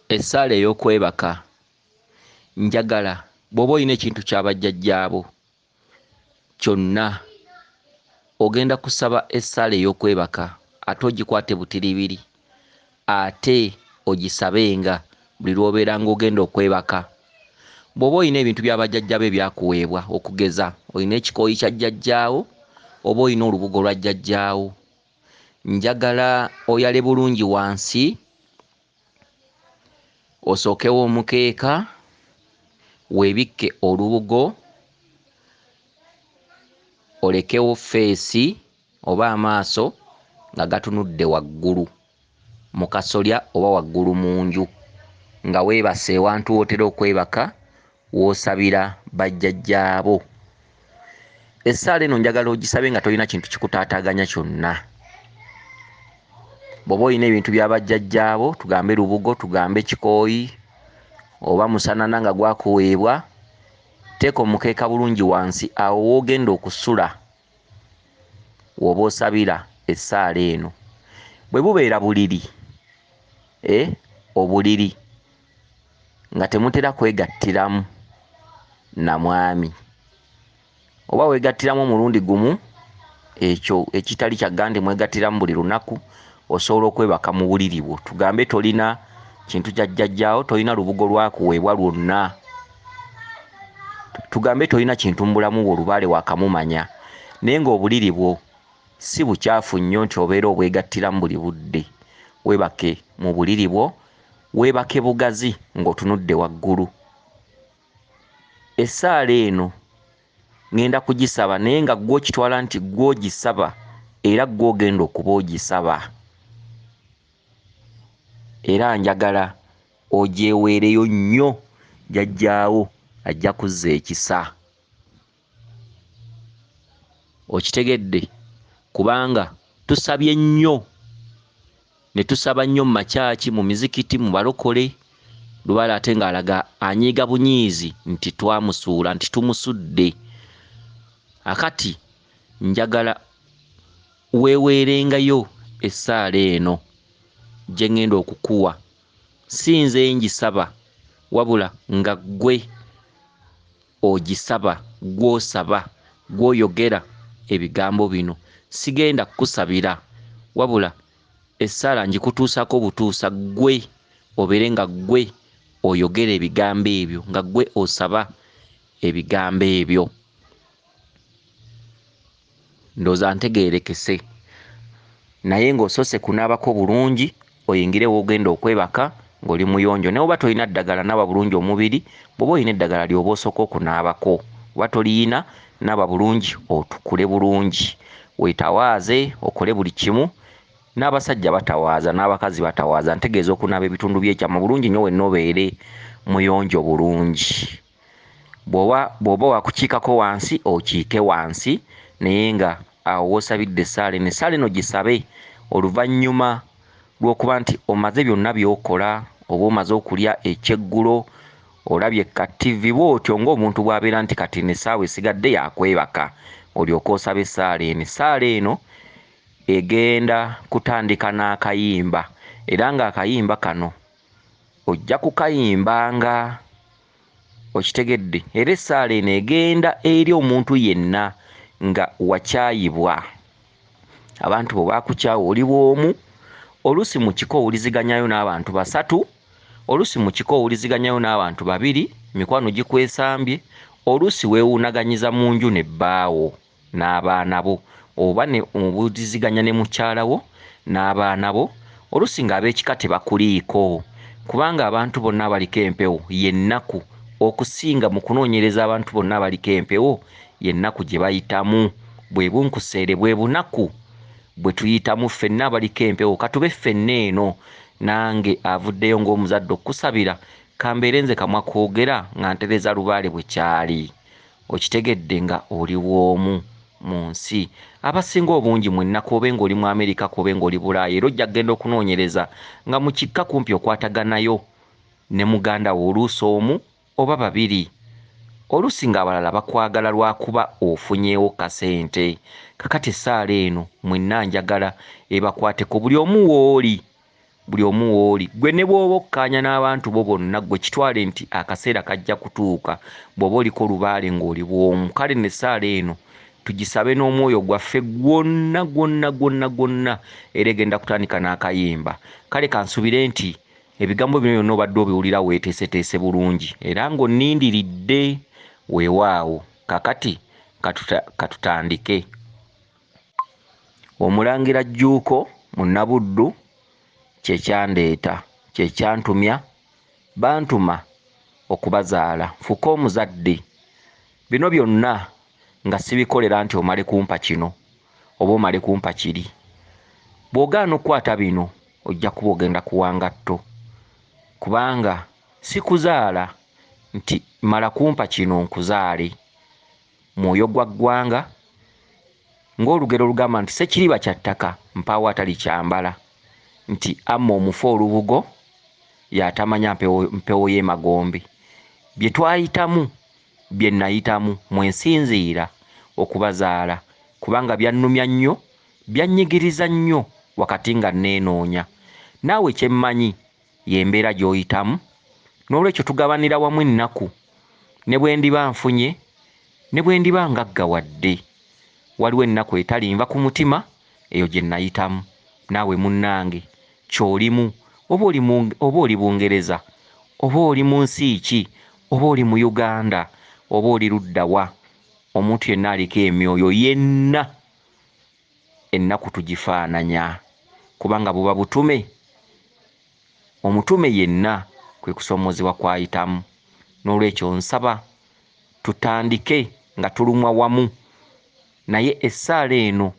Essaala ey'okwebaka njagala bw'oba olina ekintu ky'abajjajjaabo kyonna ogenda kusaba essaala ey'okwebaka ate ogikwate butiribiri ate ogisabenga buli lw'obeera ng'ogenda okwebaka. Bw'oba olina ebintu by'abajjajjaabo ebyakuweebwa okugeza olina ekikooyi kya jjajjaawo oba olina olubugo lwa jjajjaawo, njagala oyale bulungi wansi osookewo omukeeka weebikke olubugo olekewo ffeesi oba amaaso nga gatunudde waggulu mu kasolya oba waggulu mu nju nga weebase ewantu w'otera okwebaka w'osabira bajjajjaabo. Essaala eno njagala ogisabe nga tolina kintu kikutaataaganya kyonna. Bw'oba olina ebintu by'abajjajjaabo tugambe lubugo tugambe kikooyi oba musanana nga gwakuweebwa, teeka omukeeka bulungi wansi awo w'ogenda okusula w'oba osabira essaala eno. Bwe bubeera buliri obuliri nga temutera kwegattiramu na mwami oba weegattiramu omulundi gumu ekyo ekitali kyagga nti mwegattiramu buli lunaku, osobola okwebaka mu buliri bwo. Tugambe tolina kintu kya jjajjaawo, tolina lubugo lwakuweebwa lwonna, tugambe tolina kintu mu bulamu bwo olubaale waakamumanya naye ng'obuliri bwo si bukyafu nnyo nti obeera obwegattiramu buli budde. Weebake mu buliri bwo, weebake bugazi ng'otunudde waggulu. Essaala eno ŋŋenda kugisaba naye nga ggwe okitwala nti ggwe ogisaba era ggwe ogenda okuba ogisaba, era njagala ogyeweereyo nnyo, jjajjaawo ajja kuzza ekisa. Okitegedde? Kubanga tusabye nnyo ne tusaba nnyo mu makyaki, mu mizikiti, mu balokole, lubaale ate ng'alaga anyiiga bunyiizi nti twamusuula, nti tumusudde. Akati njagala weeweerengayo essaala eno gye ŋŋenda okukuwa, si nze ngisaba wabula nga ggwe ogisaba, gw'osaba, gw'oyogera ebigambo bino. Sigenda kukusabira wabula essaala ngikutuusako butuusa, ggwe obeere nga ggwe oyogera ebigambo ebyo, nga ggwe osaba ebigambo ebyo. Ndowooza ntegeerekese, naye ng'osoose kunaabako bulungi oyingire w'ogenda okwebaka ng'oli muyonjo. Ne bw'oba tolina ddagala naaba bulungi omubiri, bw'oba olina eddagala ly'oba osooka okunaabako. Bw'oba toliyina naaba bulungi otukule bulungi, weetawaaze okole buli kimu. N'abasajja batawaaza n'abakazi batawaaza, ntegeeza okunaaba ebitundu by'ekyama bulungi nnyo wenna obeere muyonjo bulungi. Bw'oba waakukiikako wansi okiike wansi, naye nga awo w'osabidde essaala eno, essaala eno gisabe oluvannyuma lw'okuba nti omaze byonna by'okola, oba omaze okulya ekyeggulo, olabye ka ttivi bw'otyo ng'omuntu bw'abeera nti kati n'essaawa esigadde yakwebaka, olyoke osaba essaala eno. Essaala eno egenda kutandika n'akayimba, era ng'akayimba kano ojja kukayimbanga, okitegedde? Era essaala eno egenda eri omuntu yenna nga wakyayibwa. Abantu bwe baakukyawa oli bw'omu, oluusi mu kiko owuliziganyayo n'abantu 3, oluusi mu kiko owuliziganyayo n'abantu 2, mikwano gikwesambye, oluusi weewuunaganyiza mu nju ne bbaawo n'abaana bo, oba ne owuliziganya ne mukyala wo n'abaana bo, oluusi ng'ab'ekika tebakuliiko, kubanga abantu bonna abaliko empewo y'ennaku okusinga mu kunoonyereza. Abantu bonna abaliko empewo y'ennaku gye bayitamu, bwe bunkuseere bwe bunaku bwe tuyitamu ffenna abaliko empewo. Katube ffenna eno, nange avuddeyo ng'omuzadde okukusabira kambeere nze kamwa kwogera nga ntereza lubaale bwe kyali. Okitegedde nga oli bw'omu mu nsi. Abasinga obungi mwenna kwobe ng'oli mu Amerika, kwobe ng'oli Bulaaya, era ojja kgenda okunoonyereza nga mu kikka kumpi okwataganayo ne muganda wo oluusi omu oba 2, oluusi ng'abalala bakwagala lwakuba ofunyeewo kasente. Kakati essaala eno mwenna njagala ebakwateko buli omu w'oli, buli omu wooli. Gwe ne bw'oba okkaanya n'abantu bo bonna gwe kitwale nti akaseera kajja kutuuka bw'oba oliko lubaale ng'oli bw'omu. Kale n'essaala eno tugisabe n'omwoyo gwaffe gwonna era egenda kutandika n'akayimba. Kale kansubire nti ebigambo bino byonna obadde obiwulira weeteeseteese bulungi era ng'onnindiridde. Weewaawo kakati katutandike. Omulangira Jjuuko mu Nabuddu kyekyandeeta, kyekyantumya, bantuma okubazaala. Nfuka omuzadde. Bino byonna nga sibikolera nti omale kumpa kino oba omale kumpa kiri. Bw'ogaana okukwata bino ojja kuba ogenda kuwanga tto, kubanga sikuzaala nti mala kumpa kino nkuzaale. Mwoyo gwa ggwanga ng'olugero lugamba nti sekiriba kya ttaka mpaawo atali kyambala, nti amma omufu olubugo y'atamanya mpewo y'emagombe. Bye twayitamu bye nayitamu mwensinziira okubazaala, kubanga byannumya nnyo, byannyigiriza nnyo wakati nga neenoonya. Naawe kyemmanyi y'embeera gy'oyitamu, n'olwekyo tugabanira wamu ennaku. Ne bwe ndiba nfunye, ne bwe ndiba ngaggawadde, waliwo ennaku etalinva ku mutima, eyo gye nayitamu. Naawe munnange ky'olimu, oba oli Bungereza, oba oli mu nsi ki, oba oli mu Uganda, oba oli ludda wa, omuntu yenna aliko emyoyo yenna ennaku tugifaananya, kubanga buba butume. Omutume yenna kwe kusoomozebwa kwayitamu. N'olwekyo nsaba tutandike nga tulumwa wamu, naye essaala eno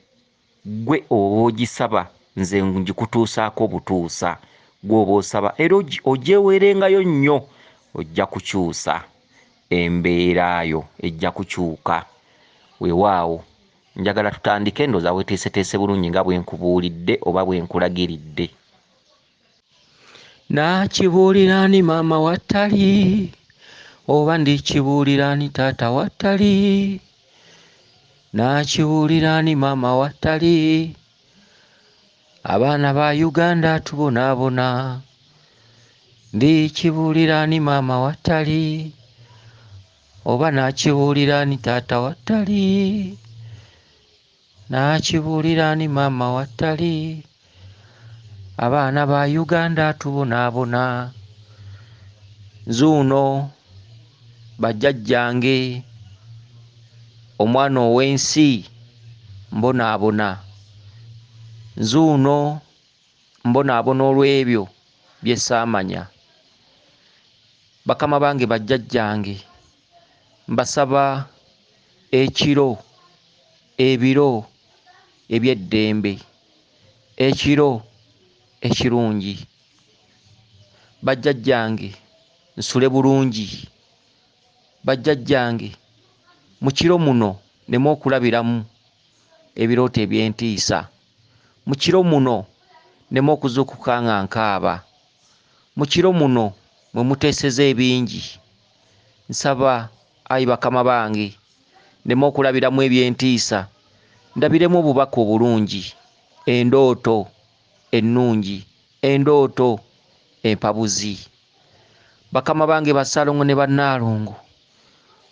gwe oba ogisaba nze ngikutuusaako butuusa. Gwe oba osaba era ogyeweerengayo nnyo, ojja kukyusa embeera yo, ejja kukyuka. Weewaawo njagala tutandike, ndooza weeteeseteese bulungi nga bwe nkubuulidde oba bwe nkulagiridde. Naakibuulira ani maama wattali, oba ndikibuulira ani taata wattali? Naakibuulira ani maama wattali? Abaana ba Uganda tubonaabona. Ndikibuulira ani maama wattali, oba naakibuulira ani taata wattali? Naakibuulira ani maama wattali? Abaana ba Uganda tubonaabona. Nzuuno bajjajjange, omwana ow'ensi mbonaabona. Nzuuno mbonaabona olw'ebyo bye saamanya. Bakama bange bajjajjange, mbasaba ekiro, ebiro eby'eddembe, ekiro ekirungi. Bajjajjange nsule bulungi. Bajjajjange mu kiro muno nneme okulabiramu ebirooto eby'entiisa. Mu kiro muno nneme okuzuukuka nga nkaaba. Mu kiro muno mwe muteeseza ebingi. Nsaba ayi bakama bange nneme okulabiramu eby'entiisa, ndabiremu obubaka obulungi, endooto ennungi, endooto empabuzi. Bakama bange Basaalongo ne Bannaalongo,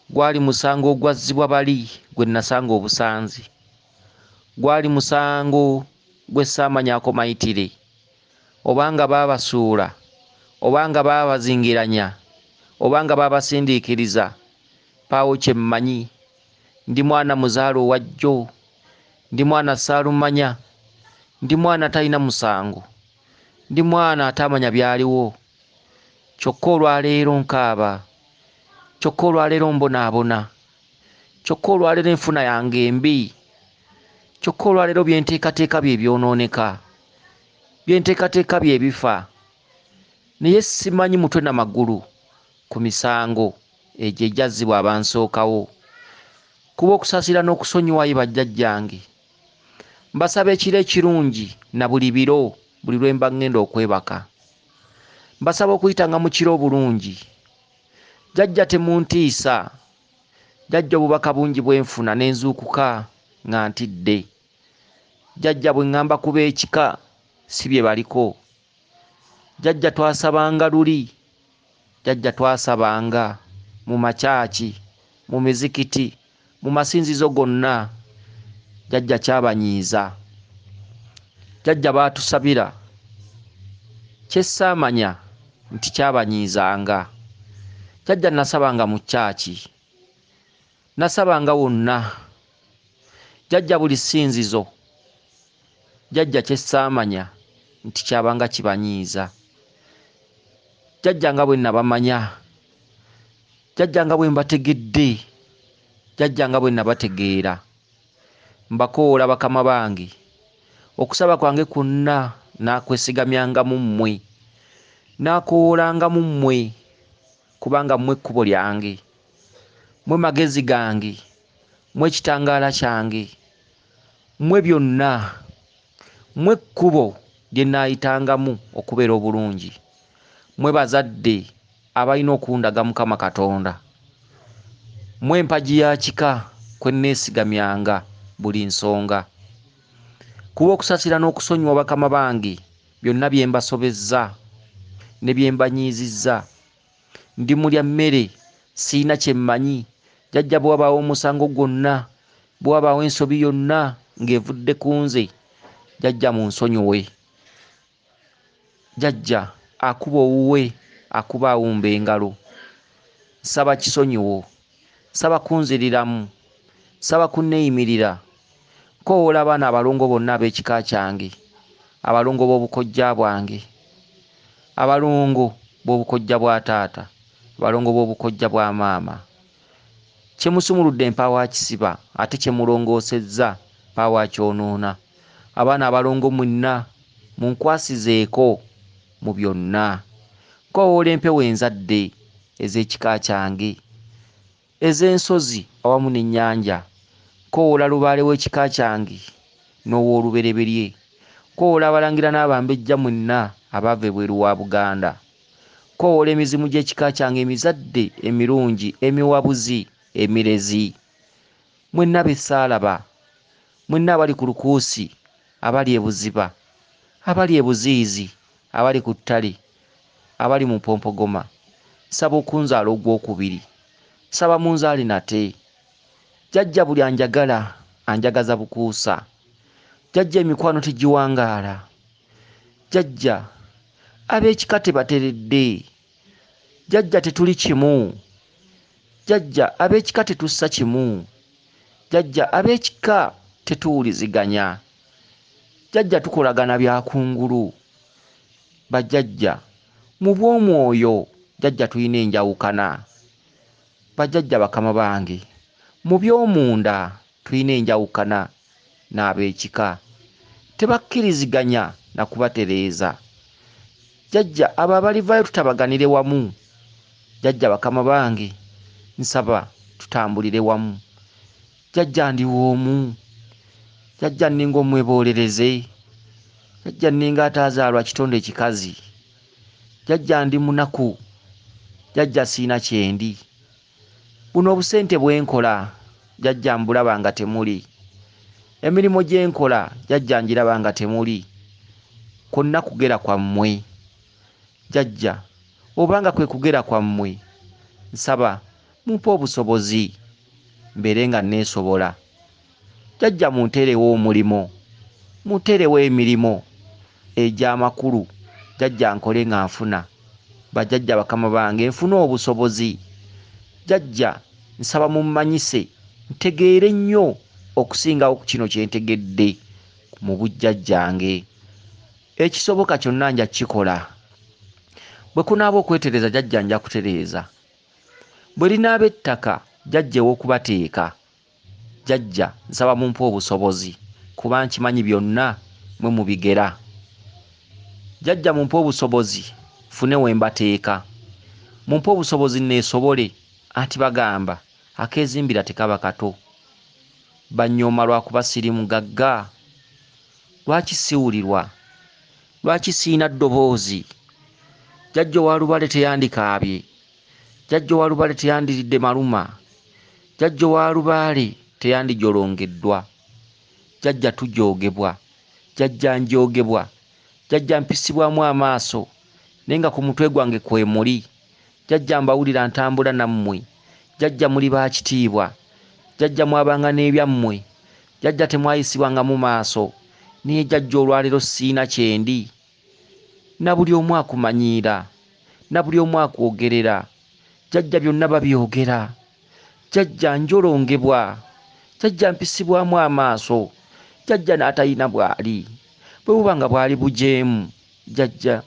gwali musango ogwazzibwa bali gwe nasanga obusanzi. Gwali musango gwe saamanyaako mayitire, obanga baabasuula, obanga baabazingiranya, obanga baabasindiikiriza. Paawo kye mmanyi, ndi mwana muzaala owajjo, ndi mwana Saalumanya, ndi mwana talina musango, ndi mwana atamanya byaliwo. Kyokka olwaleero nkaaba, kyokka olwaleero mbonaabona, kyokka olwaleero enfuna yange embi, kyokka olwaleero byenteekateeka bye byonooneka, byenteekateeka bye bifa. Naye simanyi mutwe na magulu ku misango egyo egyazzibwa abansookawo. Kuba okusaasira n'okusonyiwayo bajjajjange. Mbasaba ekiro ekirungi na buli biro, buli lwe mba ngenda okwebaka. Mbasaba okuyitanga mu kiro obulungi. Jjajja temuntiisa. Jjajja obubaka bungi bwenfuna ne nzuukuka nga ntidde. Jjajja bwe ŋŋamba kuba ekika si bye baliko. Jajja twasabanga luli. Jajja twasabanga mu makyaki, mu mizikiti, mu masinzizo gonna. Jajja kyabanyiiza. Jajja baatusabira. Kyessaamanya nti kyabanyiizanga. Jajja nasabanga mu kyaki. Nasabanga wonna. Jajja buli ssinzizo. Jajja kyessaamanya nti kyabanga kibanyiiza. Jajja nga bwe nabamanya. Jajja nga bwe mbategedde. Jajja nga bwe nabategeera. Mbakoola bakama bange. Okusaba kwange kwonna naakwesigamyanga mu mmwe. Naakoolanga mu mmwe. Kubanga mmwe kkubo lyange. Mmwe magezi gange. Mmwe kitangaala kyange. Mmwe byonna. Mmwe kkubo lye naayitangamu okubeera obulungi. Mmwe bazadde abalina okundaga Mukama Katonda. Mmwe empagi ya kika kwe neesigamyanga buli nsonga. Kuba okusasira n'okusonyiwa bakama bange byonna bye mbasobezza ne bye mbanyiizizza. Ndi mulya mmere, siina kye mmanyi. Jajja bwe wabaawo omusango gwonna, bwe wabaawo ensobi yonna ng'evudde ku nze, jajja munsonyiwe. Jajja akuba owuwe, akuba awumba engalo. Nsaba kisonyiwo. Saba kunziriramu. Saba kunneeyimirira. Nkoowola abaana abalongo bonna ab'ekika kyange, abalongo b'obukojja bwange, abalongo b'obukojja bwa taata, abalongo b'obukojja bwa maama. Kye musumuludde mpaawa kisiba ate kye mulongoosezza mpaawa kyonoona. Abaana abalongo mwenna munkwasizeeko mu byonna. Nkowoola empewo enzadde ez'ekika kyange, ez'ensozi awamu n'ennyanja. Nkowoola lubaale w'ekika kyange n'ow'olubereberye. Nkowoola abalangira n'abambejja mwenna abaava ebweru wa Buganda. Nkowoola emizimu gy'ekika kyange emizadde emirungi, emiwabuzi, emirezi. Mwenna be ssaalaba. Mwenna abali ku Lukuusi, abali e Buziba, abali e Buziizi, abali ku ttale, abali mu Mpompogoma. Nsaba okunzaala ogwokubiri. Nsaba munzaale nate. Jajja buli anjagala anjagaza bukuusa. Jajja emikwano tegiwangaala. Jajja ab'ekika tebateredde. Jajja tetuli kimu. Jajja ab'ekika tetussa kimu. Jajja ab'ekika tetuwuliziganya. Jajja tukolagana byakungulu. Bajjajja mu bw'omwoyo jajja tulina enjawukana. Bajjajja bakama bange mu by'omunda tulina enjawukana n'ab'ekika. Tebakkiriziganya na kubatereeza. Jajja abo abalivaayo tutabaganire wamu. Jajja bakama bange nsaba tutambulire wamu. Jajja ndi w'omu. Jajja nninga omwebolereze. Jajja nninga ataazaalwa kitonde kikazi. Jajja ndi munaku. Jajja siina kyendi. Buno obusente bwenkola jajja mbulaba nga temuli. Emirimu gyenkola jajja njiraba nga temuli. Kwonna kugera kwammwe. Jajja obanga kwe kugera kwammwe nsaba mumpe obusobozi mbeere nga neesobola. Jajja munteerewo omulimo, munteerewo emirimu egy'amakulu. Jajja nkole nga nfuna. Bajjajja bakama bange nfuna obusobozi. Jajja nsaba mummanyise ntegeere nnyo okusingawo ku kino kye ntegedde mu bujjajjange. Ekisoboka kyonna nja kikola. Bwe kunaaba okwetereza jajja nja kutereeza. Bwe linaaba ettaka jajja ew'okubateeka. Jajja nsaba mumpe obusobozi kuba nkimanyi byonna mwe mubigera. Jajja mumpe obusobozi fune we mbateeka. Mumpe obusobozi neesobole. Anti bagamba akeezimbira tekaba kato. Banyooma lwakuba siri mugagga. Lwaki siwulirwa? Lwaki siina ddoboozi? Jajja wa Lubale teyandikaabye. Jajja wa Lubale teyandiridde maluma. Jajja wa Lubale teyandijolongeddwa. Jajja tujoogebwa. Jajja njoogebwa. Jajja mpisibwamu amaaso. nenga ku mutwe gwange kwe muli. Jajja mbawulira ntambula nammwe. Jajja muli baakitiibwa. Jajja mwabanga n'ebyammwe. Jajja temwayisibwanga mu maaso. Naye jajja olwaleero siina kyendi. Na buli omu akumanyiira. Na buli omu akwogerera. Jajja byonna babyogera. Jajja njolongebwa. Jajja mpisibwamu amaaso. Jajja n'atalina bw'ali. Bwe buba nga bw'ali bujeemu. Jajja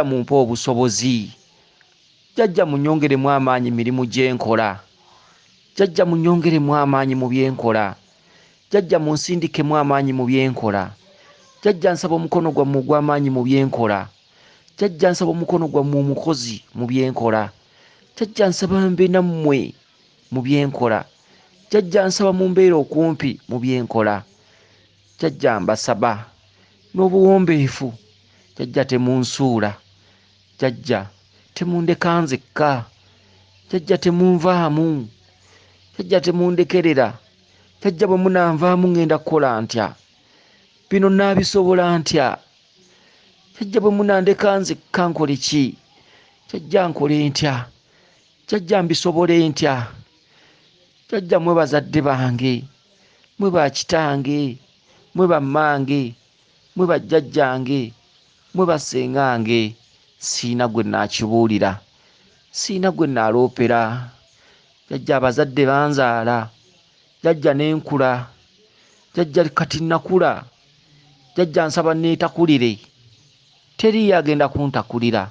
mumpe obusobozi. Jajja munyongeremu amaanyi mirimu gye nkola. Jajja munyongeremu amaanyi mu bye nkola. Jajja munsindikemu amaanyi mu bye nkola. Jajja nsaba omukono gwammwe ogw'amaanyi mu bye nkola. Jajja nsaba omukono gwammwe omukozi mu bye nkola. Jajja nsaba mbe nammwe mu bye nkola. Jajja nsaba mumbeere okumpi mu bye nkola. Jajja mbasaba n'obuwombeefu. Jajja temunsuula. Jajja temundeka nzekka. Jajja temunvaamu. Jajja temundekerera. Jajja bwe munanvaamu ngenda kukola ntya? Bino naabisobola ntya? Jajja bwe munandeka nzekka nkole ki? Jajja nkole ntya? Jajja mbisobole ntya? Jajja mwe bazadde bange, mwe bakitange, mwe bammange, mwe bajjajjange, mwe basengange. Siina gwe naakibuulira. Siina gwe naaloopera. Jajja abazadde banzaala. Jajja n'enkula. Jajja kati nakula. Jajja nsaba neetakulire. Teriyo agenda kuntakulira.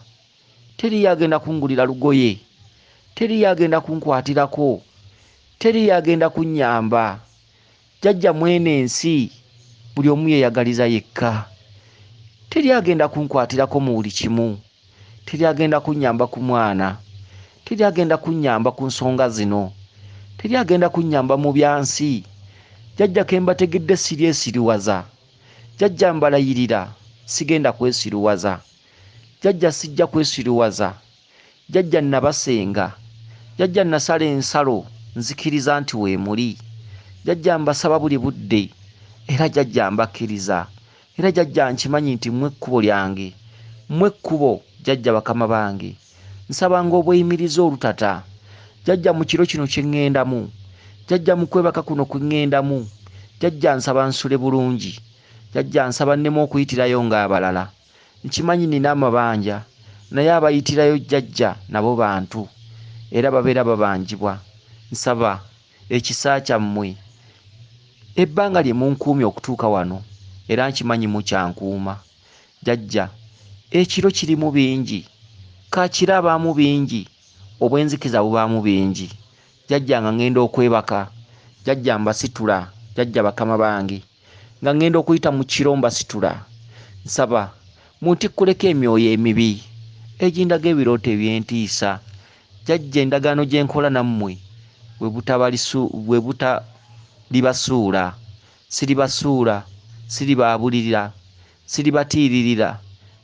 Teriyo agenda kungulira lugoye. Teriyo agenda kunkwatirako. Teriyo agenda kunnyamba. Jajja mwene ensi buli omu yeeyagaliza yekka. Teriyo agenda kunkwatirako mu buli kimu. Teriyo agenda kunnyamba ku mwana. Teriyo agenda kunnyamba ku nsonga zino. Teriyo agenda kunnyamba mu byansi. Jajja ke mbategedde siryesiruwaza. Jajja mbalayirira sigenda kwesiruwaza. Jajja sijja kwesiruwaza. Jajja nabasenga. Jajja nasala ensalo nzikiriza nti weemuli. Jajja mbasaba buli budde. Era jajja mbakkiriza. Era jajja nkimanyi nti mmwe ekkubo lyange. Mmwe ekkubo jajja bakama bange. Nsabanga obweyimiriza olutata. Jajja mu kiro kino kye ŋŋendamu. Jajja mu kwebaka kuno kwe ŋŋendamu. Jajja nsaba nsule bulungi. Jajja nsaba nnemu okuyitirayo ng'abalala. Nkimanyi nina amabanja. Naye abayitirayo jajja nabo bantu. Era babeera babanjibwa. Nsaba ekisa kyammwe. Ebbanga lye munkuumye okutuuka wano. Era nkimanyi mukyankuuma. Jajja ekiro kirimu bingi. Kakira abaamu bingi. Obwenzikiza bubaamu bingi. Jajja nga ngenda okwebaka. Jajja mbasitula. Jajja bakama bange. Nga ngenda okuyita mu kiro mbasitula. Nsaba muntikkuleko emyoyo emibi. Egindaga ebirooto ebyentiisa. Jajja endagaano gye nkola nammwe bwe butalibasuula. Siribasuula. Siribaabulirira. Siribatiiririra.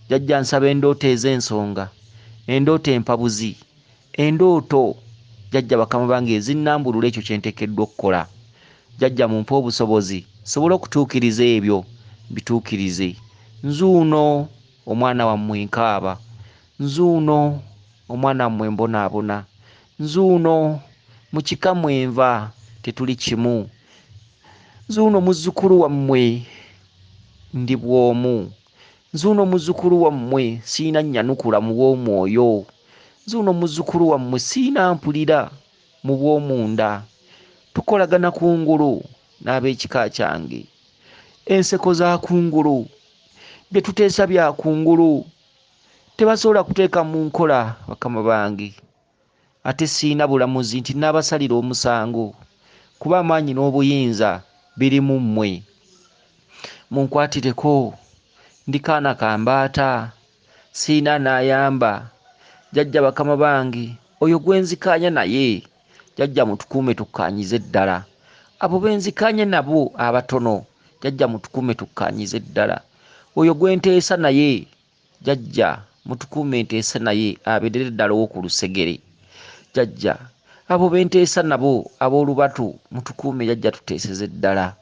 Jajja nsaba endooto ez'ensonga. Endooto empabuzi. Endooto jajja bakama bange ezinnambulula ekyo kye nteekeddwa okukola. Jajja mumpe obusobozi sobola okutuukiriza ebyo bituukirize. Nzuuno omwana wammwe nkaaba. Nzuuno omwana wammwe mbonaabona. Nzuuno mu kika mwenva tetuli kimu. Nzuuno muzzukulu wammwe ndi bw'omu. Nzuuno muzzukulu wammwe siina nnyanukula mu bw'omwoyo. Nzuuno muzzukulu wammwe siina mpulira mu bw'omunda. Tukolagana kungulu n'ab'ekika kyange. Enseko za kungulu. Bye tuteesa bya kungulu. Tebasobola kuteeka mu nkola bakama bange. Ate siina bulamuzi nti naabasalira omusango. Kuba amaanyi n'obuyinza biri mu mmwe. Munkwatireko. Ndi kaana ka mbaata. Siina n'ayamba. Jajja bakama bange oyo gwenzikaanya naye. Jajja mutukuume tukkaanyize ddala. Abo benzikaanya nabo abatono. Jajja mutukuume tukkaanyize ddala. Oyo gwenteesa naye. Jajja mutukuume nteesa naye abeerere ddala ow'oku lusegere. Jajja abo benteesa nabo ab'olubatu mutukuume jajja tuteeseze ddala.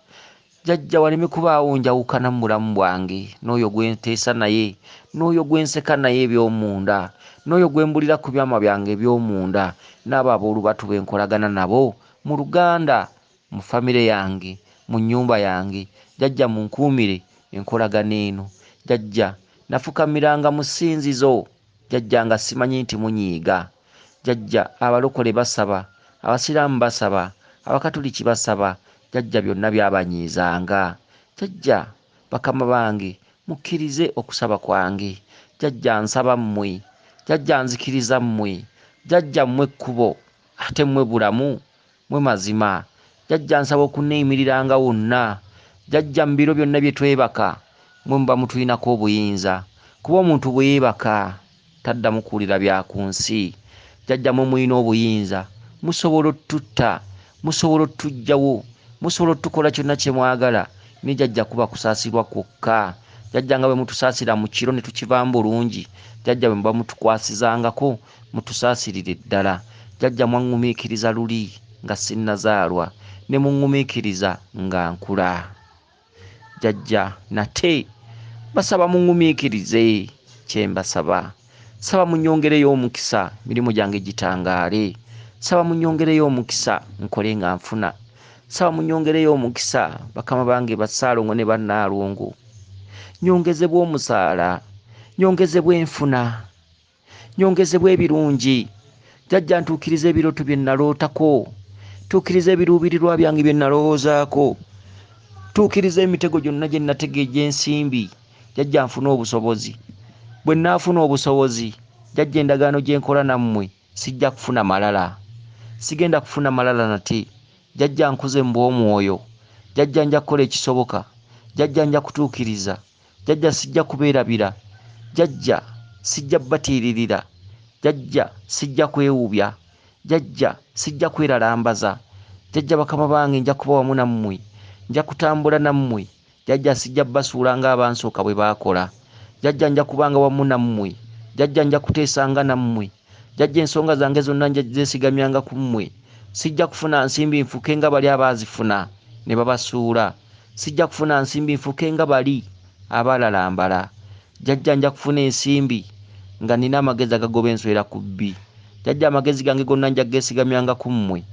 jjajja waleme kubaawo njawukana mu bulamu bwange n'oyo gwe nteesa naye n'oyo gwe nseka naye eby'omunda n'oyo gwe mbulira ku byama byange eby'omunda n'abo aboolubatu be nkolagana nabo mu luganda mu famire yange mu nnyumba yange. Jjajja munkuumire enkolagana eno. Jjajja nafukamiranga mu ssinzizo jjajja nga simanyi nti munyiiga. Jjajja abalokole basaba, abasiraamu basaba, abakatoliki basaba, jjajja byonna byabanyiizanga. Jjajja bakama bange mukkirize okusaba kwange. Jjajja nsaba mmwe, jjajja nzikiriza mmwe, jjajja mmwe kkubo ate mmwe bulamu, mmwe mazima. Jjajja nsaba okunneeyimiriranga wonna. Jjajja mu biro byonna bye twebaka mmwe muba mutulinako obuyinza, kuba omuntu bwe yeebaka taddamu kuwulira bya ku nsi. Jjajja mmwe mulina obuyinza, musobola otutta, musobola otuggyawo, musobola otukola kyonna kye mwagala, naye jjajja kuba kusaasirwa kwokka. Jjajja nga bwe mutusaasira mu kiro ne tukivaamu bulungi, jjajja bwe muba mutukwasizangako mutusaasirire ddala. Jjajja mwaŋŋumiikiriza luli nga sinnazaalwa, ne muŋŋumiikiriza nga nkula. Jjajja nate basaba muŋŋumiikirize kye mbasaba. Saba munnyongereyo omukisa mirimu gyange gitangaale. Saba munnyongereyo omukisa nkole nga nfuna. Saba munnyongereyo omukisa bakama bange Bassaalongo ne Bannaalongo. Nyongezebwa omusaala, nyongezebwa enfuna, nyongezebwa ebirungi. Jjajja ntuukiriza ebirooto bye nalootako, tuukiriza ebiruubirirwa byange bye nalowoozaako, tuukiriza emitego gyonna gye natega egy'ensimbi. Jjajja nfuna obusobozi. Bwe nnaafuna obusobozi, jjajja endagaano gye nkola nammwe sijja kufuna malala, sigenda kufuna malala nate. Jjajja nkuze mu bw'omwoyo, jjajja nja kukola ekisoboka, jjajja nja kutuukiriza, jjajja sijja kubeerabira, jjajja sijja batiiririra, jjajja sijja kwewubya, jjajja sijja kweralambaza. Jjajja bakama bange nja kuba wamu nammwe, nja kutambula nammwe. Jjajja sijja basuula ng'abansooka bwe baakola. Jjajja nja kubanga wamu nammwe, jjajja nja kuteesanga nammwe, jjajja ensonga zange zonna nja zeesigamyanga ku mmwe. Sijja kufuna nsimbi nfuke nga bali abaazifuna ne babasuula, sijja kufuna nsimbi nfuke nga bali abalalambala. Jjajja nja kufuna ensimbi nga nina amagezi agagoba enswera ku bbi. Jjajja amagezi gange gonna nja geesigamyanga ku mmwe,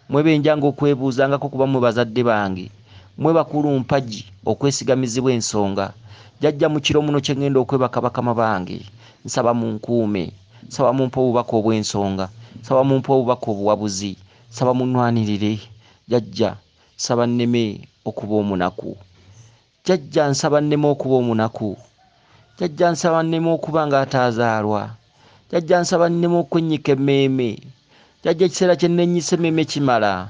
mmwe benjanga okwebuuzangako kuba mmwe bazadde bange, mmwe bakulu mpagi okwesigamizibwa ensonga. Jjajja mu kiro muno kye ŋŋenda okwebaka bakama bange, nsaba munkuume, nsaba mumpe obubaka obw'ensonga, nsaba mumpe obubaka obuwabuzi, nsaba munnwanirire. Jjajja nsaba nneme okuba omunaku, jjajja nsaba nneme okuba omunaku, jjajja nsaba nneme okuba ng'ataazaalwa, jjajja nsaba nneme okwennyika emmeeme, jjajja ekiseera kye nennyisa emmeeme kimala.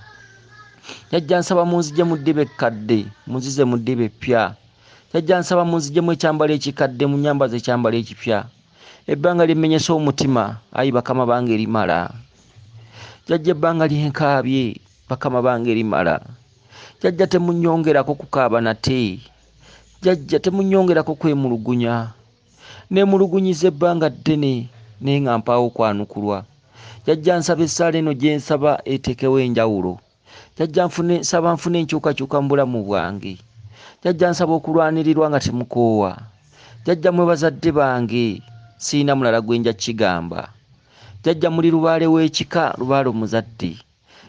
Jjajja nsaba munzigye mu ddiba ekkadde, munzize mu ddiba eppya. Jjajja nsaba munziggyemu ekyambalo ekikadde, munnyambaze ekyambalo ekipya. Ebbanga lyemmenyesa omutima, ayi bakama bange limala. Jjajja ebbanga lyenkaabye, bakama bange limala. Jjajja temunnyongerako kukaaba nate, jjajja temunnyongerako kwemulugunya. Neemulugunyiza ebbanga ddene naye nga mpaawo kwanukulwa. Jjajja nsaba essaala eno gye nsaba eteekewo enjawulo. Jjajja nsaba nfune enkyukakyuka mu bulamu bwange. Jjajja nsaba okulwanirirwa nga temukoowa. Jjajja mmwe bazadde bange siina mulala gwe nja kigamba. Jjajja muli lubaale w'ekika, lubaale omuzadde.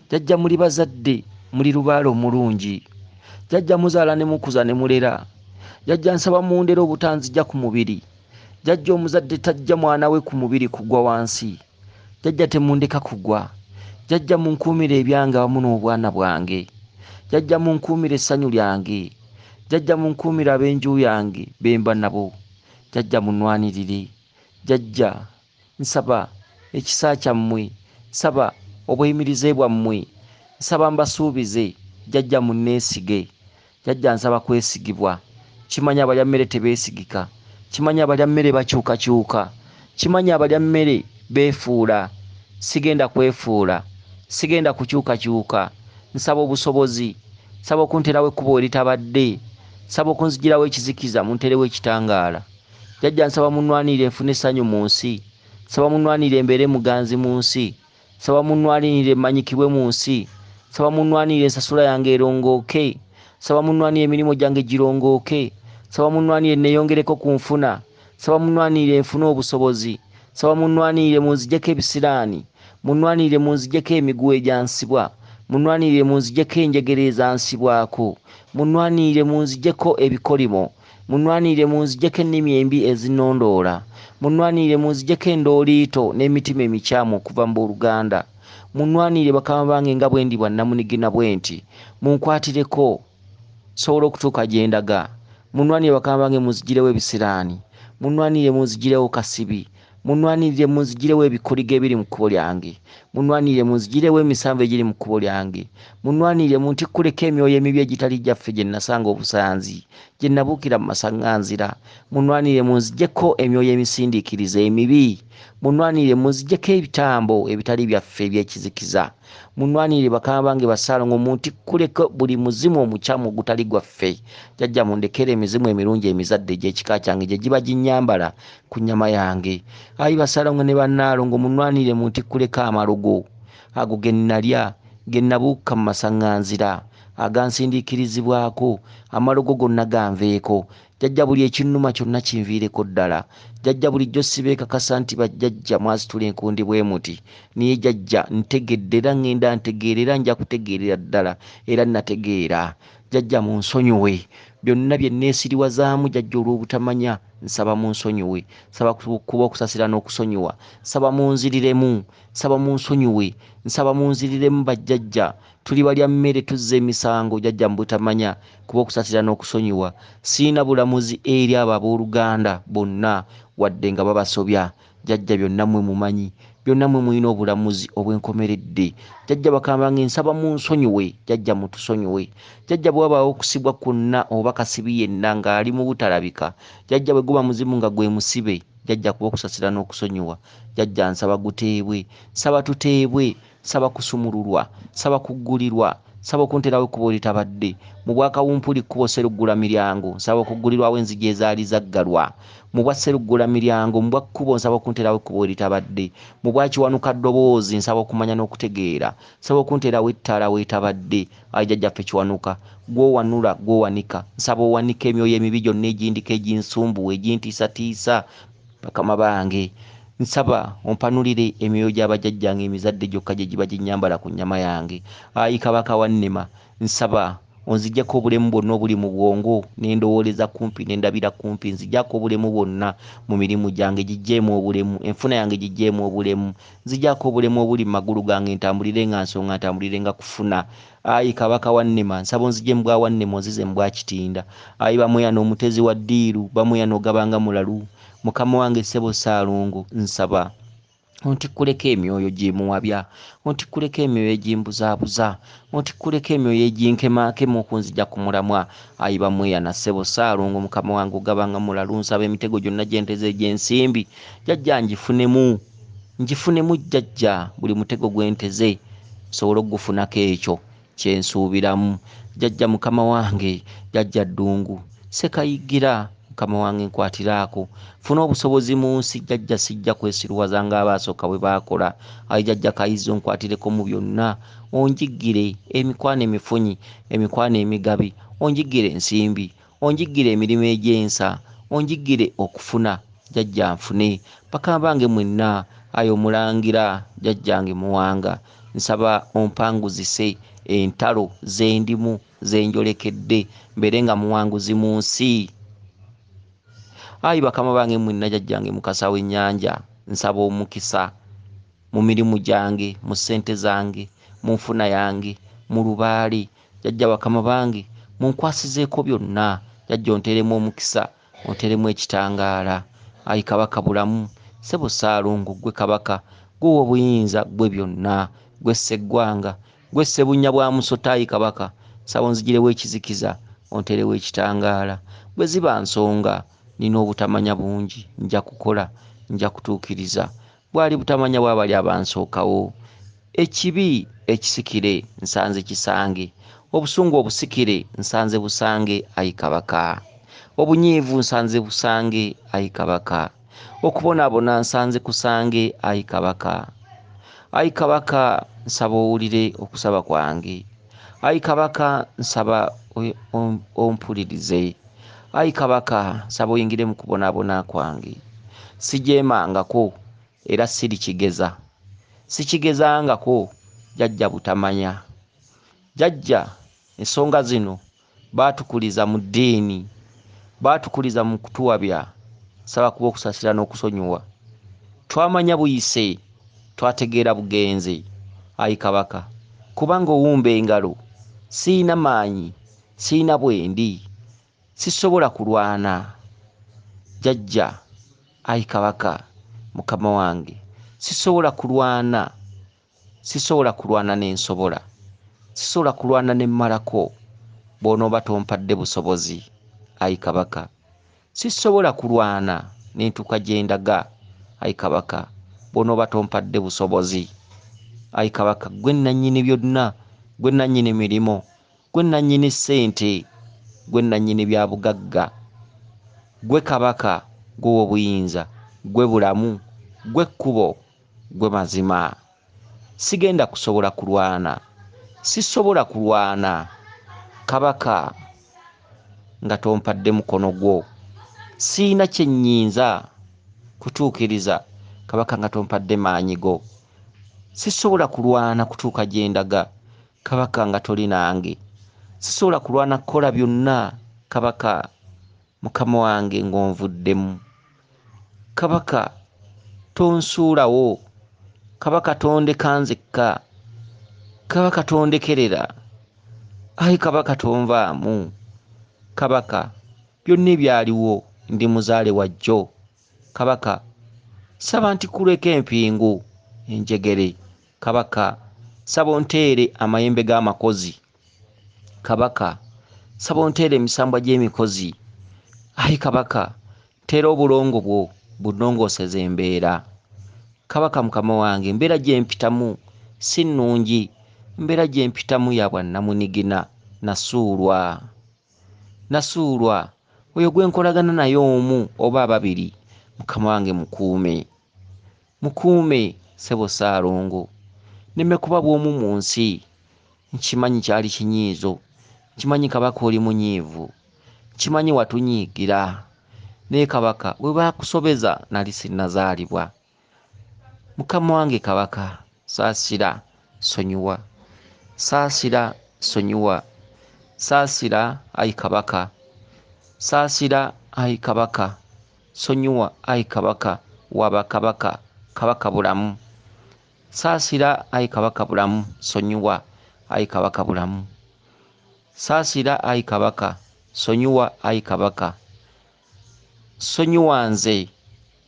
Jjajja muli bazadde, muli lubaale omulungi. Jjajja muzaala ne mukuza ne mulera. Jjajja nsaba mundera obutanzijja ku mubiri. Jjajja omuzadde tajja mwana we ku mubiri kugwa wansi. Jjajja temundeka kugwa. Jjajja munkuumire ebyange awamu n'obwana bwange. Jjajja munkuumire essanyu lyange. Jjajja munkuumire ab'enju yange bemba nabo. Jjajja munnwanirire. Jjajja nsaba ekisa kyammwe, nsaba obuyimirize bwammwe, nsaba mbasuubize. Jjajja munneesige. Jjajja nsaba kwesigibwa. Kimanya abalya mmere tebeesigika, kimanya abalya mmere bakyukakyuka, kimanya abalya mmere beefuula. Sigenda kwefuula, sigenda kukyukakyuka. Nsaba obusobozi, nsaba okunterawo ekkubo eritabadde, nsaba okunzigirawo ekizikiza munterewo ekitangaala. Jjajja nsaba munnwanirire nfune essanyu mu nsi, nsaba munnwanirire embeere muganzi mu nsi, nsaba munnwanirire mmanyikibwe mu nsi, nsaba munnwanirire ensasula yange erongooke, saba munwanire emirimu gyange girongooke, saba munwanire neeyongereko ku nfuna, saba munwanire nfune obusobozi, saba munwanire munzijeko ebisiraani, munwanire munzijeko emiguwa egyansibwa, munwanire munzijeko enjegere ezansibwako, munwanire munzijeko ebikolimo, munwanire munzijeko ennimi embi ezinondoola, munwanire munzijeko endooliito n'emitima emikyamu okuva mu Buluganda, munwanire bakama bange nga bwe ndi bwa namunigina bwe nti munkwatireko sobola okutuuka gye ndaga, munwanire bakama bange munzigirewo ebisiraani, munwanire munzigirewo kasibi, munwanirire munzigirewo ebikoligo ebiri mu kkubo lyange, munwanirire munzigirewo emisanvu egiri mu kkubo lyange, munwanirire muntikkuleko emyoyo emibi egitali gyaffe gye nasanga obusanzi, gye nabuukira mu masaŋŋanzira, munwanirire munzijeko emyoyo emisindiikiriza emibi, munwanirire munzijeko ebitambo ebitali byaffe ebyekizikiza, munwanirire bakama bange Basaalongo muntikkuleko buli muzimu omukyamu ogutali gwaffe, jjajja mundekere emizimu emirungi emizadde egy'ekika kyange gye giba ginyambala ku nnyama yange. Ayi Basaalongo ne Bannaalongo munwanirire muntikkuleko amalogo ago ge nnalya ge nabuuka mu masaŋŋanzira agansindiikirizibwako, amalogo gonna ganveeko, jjajja buli ekinnuma kyonna kinviireko ddala, jjajja bulijjo sibeekakasa nti bajjajja mwasitula enkundi bwe muti, naye jjajja ntegedde era ŋŋenda ntegeera era nja kutegeerera ddala era nategeera, jjajja munsonyiwe byonna bye neesiriwazaamu jjajja olw'obutamanya, nsaba munsonyiwe, nsaba kuba okusasira n'okusonyiwa, nsaba munziriremu, nsaba munsonyiwe, nsaba munziriremu bajjajja, tuli balya mmere tuzza emisango jjajja mu butamanya, kuba okusasira n'okusonyiwa, siina bulamuzi eri abo abooluganda bonna wadde nga babasobya, jjajja byonna mmwe mumanyi, byonna mmwe mulina obulamuzi obwenkomeredde, jjajja bakama bange nsaba munsonyiwe, jjajja mutusonyiwe, jjajja bwe wabaawo okusibwa kwonna oba kasibi yenna ng'ali mu butalabika, jjajja bwe guba muzimu nga gwe musibe, jjajja kuba okusasira n'okusonyiwa, jjajja nsaba guteebwe, nsaba tuteebwe, nsaba kusumululwa, nsaba kuggulirwa, nsaba okunterawo ekkubo litabadde, mu bwakawumpuli kkubo Sseruggula miryango nsaba okuggulirwawo enzigi ezaali zaggalwa, mu bwa Sseruggula miryango mu bwa kkubo nsaba okunterawo ekkubo litabadde, mu bwa Kiwanuka ddoboozi nsaba okumanya n'okutegeera, nsaba okunterawo ettaala weetabadde, ayi jjajjaffe Kiwanuka gw'owanula gw'owanika, nsaba owanika emyoyo emibi gyonna egindika eginsumbuwa egintiisatiisa, bakama bange nsaba ompanulire emyoyo gy'abajjajjange emizadde gyokka gye giba ginyambala ku nnyama yange, ayi Kabaka wannema nsaba onzijjako obulemu bwonna obuli mu bwongo n'endowooleza kumpi n'endabira kumpi, nzijjako obulemu bwonna mu mirimu gyange gijjeemu obulemu, enfuna yange gijjeemu obulemu, nzijjako obulemu obuli mu magulu gange ntambulire nga nsonga, ntambulire nga kufuna, ayi Kabaka wannema nsaba onzijje mu bwa wannema onzize mu bwa Kitinda, ayi Bamuyana omutezi wa ddiiru, Bamuyana ogabanga mulalu, mukama wange Ssebo Ssaalongo nsaba ontikkuleko emyoyo gimuwabya, ontikkuleko emyoyo egimbuzaabuza, ontikkuleko emyoyo eginkemaakema okunzija ku mulamwa, ayi Bamuyana Ssebo Ssaalongo mukama wange ogabanga mulalu, nsaba emitego gyonna gyenteze egy'ensimbi jjajja ngifunemu jjajja, buli mutego gwenteze nsobole okugufunako ekyo kyensuubiramu, jjajja mukama wange, jjajja Ddungu Sekayigira mukama wange nkwatiraako, funa obusobozi mu nsi jjajja, sijja kwesiruwaza ng'abaasooka bwe baakola, ayi jjajja Kayizo nkwatireko mu byonna, onjiggire emikwano emifunyi, emikwano emigabi, onjiggire ensimbi, onjiggire emirimu egy'ensa, onjiggire okufuna jjajja nfune, bakama bange mwenna, ayi Omulangira jjajjange Muwanga nsaba ompanguzise entalo zendimu zenjolekedde mbeere nga muwanguzi mu nsi, ayi bakama bange mwenna jjajjange Mukasa w'ennyanja nsaba omukisa mu mirimu gyange, mu ssente zange, mu nfuna yange, mu lubaale, jjajja bakama bange munkwasizeeko byonna, jjajja onteremu omukisa, onteremu ekitangaala, ayi Kabaka bulamu Ssebo Ssaalongo gwe Kabaka gwe obuyinza gwe byonna, gwe Sseggwanga, gwe Ssebunnya bwa Musota, ayi Kabaka nsaba onzigirewo ekizikiza, onterewo ekitangaala, bwe ziba nsonga nina obutamanya bungi, nja kukola, nja kutuukiriza, bwali butamanya bw'abali abansookawo, ekibi ekisikire nsanze kisange, obusungu obusikire nsanze busange, ayi Kabaka obunyiivu nsanze busange, ayi Kabaka okubonaabona nsanze kusange, ayi Kabaka, ayi Kabaka nsaba owulire okusaba kwange, Ayi kabaka nsaba ompulirize. Ayi kabaka nsaba oyingire mu kubonaabona kwange. Sijeemangako era sirikigeza. Sikigezangako jjajja butamanya. Jjajja ensonga zino baatukuliza mu ddiini, baatukuliza mu kutuwabya. Nsaba kuba okusasira n'okusonyiwa. Twamanya buyise, twategeera bugenze. Ayi kabaka, kubanga owumba engalo, siina maanyi, siina bwendi, sisobola kulwana. Jjajja, ayi kabaka, mukama wange, sisobola kulwana, sisobola kulwana n'ensobola, sisobola kulwana ne mmalako bw'onooba tompadde busobozi. Ayi kabaka, sisobola kulwana n'entuuka gye ndaga. Ayi kabaka, bw'onooba tompadde busobozi. Ayi kabaka, gwe nannyini byonna, gwe nannyini mirimo, gwe nannyini ssente, gwe nannyini bya bugagga, gwe kabaka, gwe obuyinza, gwe bulamu, gwe kkubo, gwe mazima. Sigenda kusobola kulwana, sisobola kulwana kabaka nga tompadde mukono gwo. Siina kye nnyinza kutuukiriza kabaka nga tompadde maanyi go. Sisobola kulwana kutuuka gye ndaga kabaka nga toli nange. Sisobola kulwana kukola byonna kabaka, mukama wange, ng'onvuddemu. Kabaka tonsuulawo, kabaka tondeka nzekka, kabaka tondekerera. Ayi kabaka tonvaamu. Kabaka byonna ebyaliwo ndi muzaale wajjo. Kabaka saba ntikuleko empingu enjegere. Kabaka saba onteere amayembe g'amakozi. Kabaka saba onteere emisambwa gy'emikozi. Ayi kabaka, teera obulongo bwo bunnongooseze embeera. Kabaka mukama wange, embeera gye mpitamu si nnungi, embeera gye mpitamu ya bwannamunigina. Nasuulwa, nasuulwa. Oyo gwe nkolagana naye omu oba ababiri, mukama wange mukuume, mukuume ssebo Ssaalongo. Nneme kuba bw'omu mu nsi. Nkimanyi kyali kinyiizo, nkimanyi kabaka oli munyiivu, nkimanyi watunyiigira, naye kabaka bwe baakusobeza nali sinnazaalibwa. Mukama wange kabaka, saasira, sonyiwa, saasira, sonyiwa, saasira ayi kabaka, saasira ayi kabaka, sonyiwa ayi kabaka waba kabaka, kabaka bulamu. Saasira ayi kabaka bulamu, sonyiwa ayi kabaka bulamu. Saasira ayi kabaka, sonyiwa ayi kabaka. Sonyiwa nze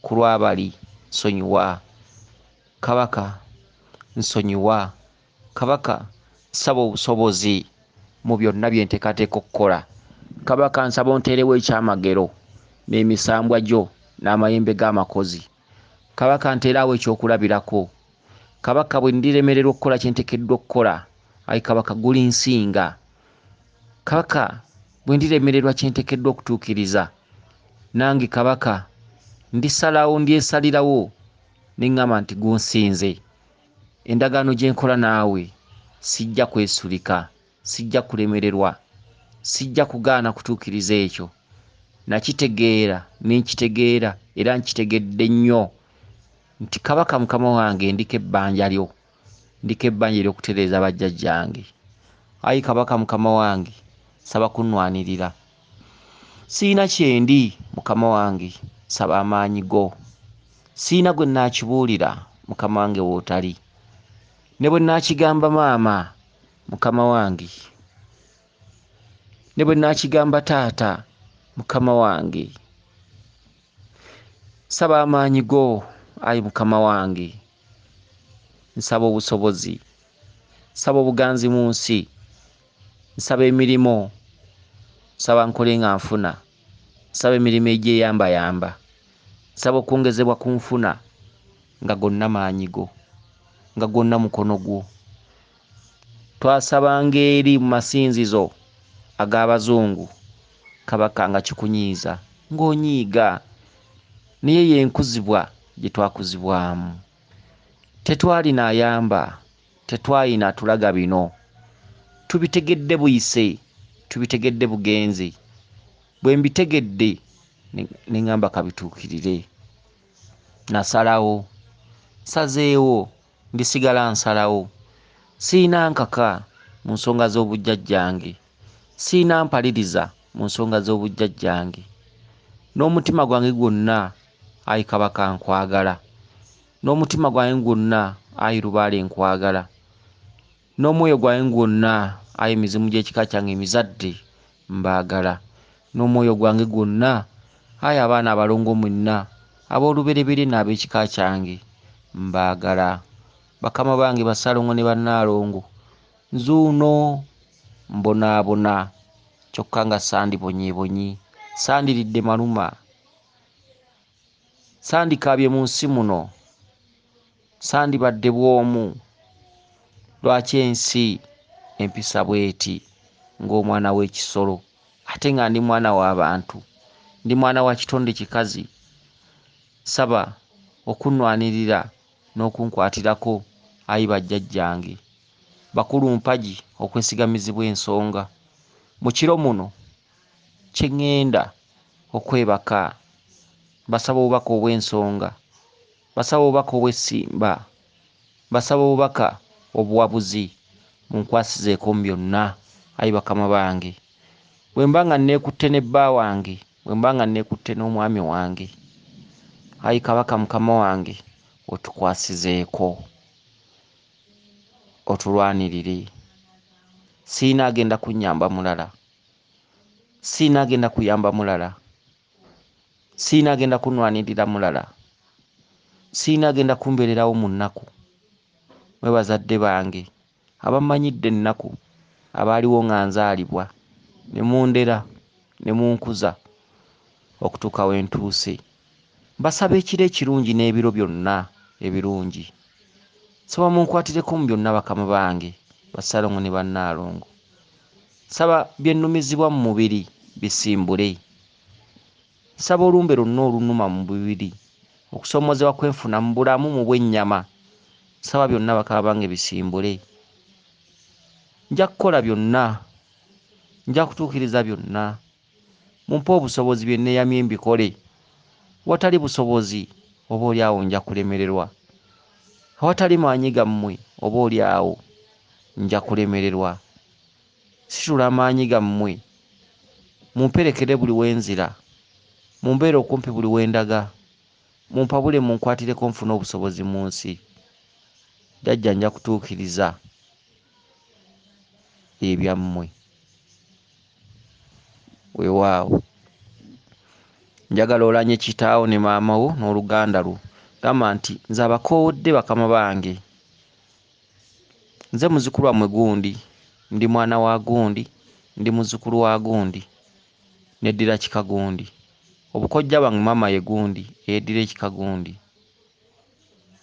ku lw'abali, sonyiwa kabaka, nsonyiwa kabaka. Nsaba obusobozi mu byonna bye nteekateeka okukola. Kabaka nsaba onteerewo ekyamagero n'emisambwa gyo n'amayembe g'amakozi. Kabaka nteerawo ekyokulabirako. Kabaka bwe ndiremererwa okukola kye nteekeddwa okukola, ayi kabaka guli nsinga. Kabaka bwe ndiremererwa kye nteekeddwa okutuukiriza, nange kabaka ndisalawo, ndyesalirawo ne ŋŋamba nti gunsinze. Endagaano gye nkola naawe sijja kwesulika, sijja kulemererwa, sijja kugaana kutuukiriza ekyo. Nakitegeera ne nkitegeera era nkitegedde nnyo nti kabaka mukama wange ndiko ebbanja lyo, ndiko ebbanja ery'okutereeza bajjajjange. Ayi kabaka mukama wange, saba kunnwanirira. Siina kyendi mukama wange, saba amaanyi go. Siina gwe naakibuulira mukama wange wootali, ne bwe naakigamba maama mukama wange, ne bwe naakigamba taata mukama wange, saba amaanyi go. Ayi mukama wange, nsaba obusobozi, nsaba obuganzi mu nsi, nsaba emirimu, nsaba nkole nga nfuna, nsaba emirimu egyeyambayamba, nsaba okwongezebwa ku nfuna nga gonna maanyi go, nga gonna mukono gwo. Twasabanga eri mu masinzizo ag'abazungu, kabaka nga kikunyiiza, ng'onyiiga, naye yenkuzibwa gye twakuzibwamu. Tetwali n'ayamba, tetwalina tulaga bino. tubitegedde buyise, tubitegedde bugenze. Bwe mbitegedde ne ngamba kabituukirire. Nasalawo, sazeewo, ndisigala nsalawo. Siina nkaka mu nsonga z'obujjajjange, siina mpaliriza mu nsonga z'obujjajjange. N'omutima gwange gwonna, Ayi Kabaka, nkwagala. N'omutima gwange gwonna, Ayi Lubaale, nkwagala. N'omwoyo gwange gwonna, Ayi mizimu gy'ekika kyange emizadde, mbaagala. N'omwoyo gwange gwonna, Ayi abaana abalongo mwenna ab'olubereberye n'ab'ekika kyange, mbaagala. Bakama bange Bassalongo ne Bannaalongo, nzuuno mbonaabona, kyokka nga sandibonyeebonye, sandiridde maluma, sandikaabye mu nsi muno, sandibadde bw'omu. Lwaki ensi empisa bw'eti ng'omwana w'ekisolo, ate nga ndi mwana w'abantu, ndi mwana wa kitonde kikazi? Saba okunnwanirira n'okunkwatirako, Ayi bajjajjange, bakulu mpagi okwesigamizibwa ensonga. Mu kiro muno kye ŋŋenda okwebaka, basaba obubaka obw'ensonga, basaba obubaka obw'essimba, basaba obubaka obuwabuzi, munkwasizeeko mu byonna, Ayi bakama bange. Bwe mba nga neekutte ne bba wange, bwe mba nga neekutte n'omwami wange, Ayi Kabaka mukama wange, otukwasizeeko, otulwanirire. Siina agenda kunnyamba mulala, siina agenda kuyamba mulala, siina agenda kunnwanirira mulala, siina agenda kumbeererawo mu nnaku. Mwe bazadde bange abamanyidde ennaku, abaaliwo nga nzaalibwa, ne mundera ne munkuza okutuuka we ntuuse. Mbasaba ekiro ekirungi n'ebiro byonna ebirungi. Saba munkwatireko mu byonna bakama bange Bassalongo ne Bannaalongo. Saba byennumizibwa mu mubiri bisimbule. Saba olumbe lwonna olunuma mu mubiri, okusoomozebwa kwenfuna mu bulamu mu bw'ennyama. Saba byonna bakama bange bisimbule. Nja kukola byonna, nja kutuukiriza byonna. Mumpe obusobozi bye neeyamye mbikole. Watali busobozi oba oli awo nja kulemererwa. Awatali maanyi gammwe oba oli awo nja kulemererwa. Situla amaanyi gammwe, mumperekere buli wenzira, mumbeere okumpi buli wendaga, mumpabule munkwatireko nfune obusobozi mu nsi. Jjajja nja kutuukiriza ebyammwe. Weewaawo njagala olanye kitaawo ne maama wo n'oluganda lwo. Gamba nti nze abakoowodde bakama bange, nze muzukulu wammwe gundi, ndi mwana wa gundi, ndi muzukulu wa gundi, neddira kika gundi. Obukojja bwange maama ye gundi, eyeddira ekika gundi.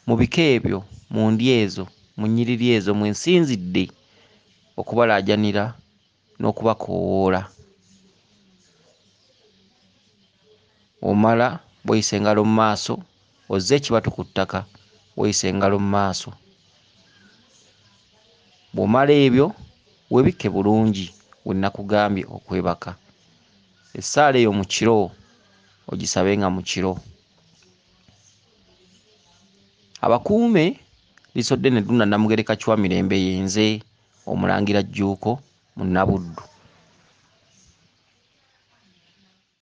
Mu bika ebyo, mu ndya ezo, mu nnyiriri ezo mwe nsinzidde okubalaajanira n'okubakoowoola. Omala bw'oyisa engalo mu maaso, ozze ekibatu ku ttaka, weeyisa engalo mu maaso. Bw'omala ebyo weebikke bulungi we nakugambye okwebaka. Essaala eyo mu kiro ogisabenga mu kiro. Abakuume Lisodde ne Ddunda Namugereka Kiwamirembe yenze Omulangira Jjuuko mu Nnabuddu.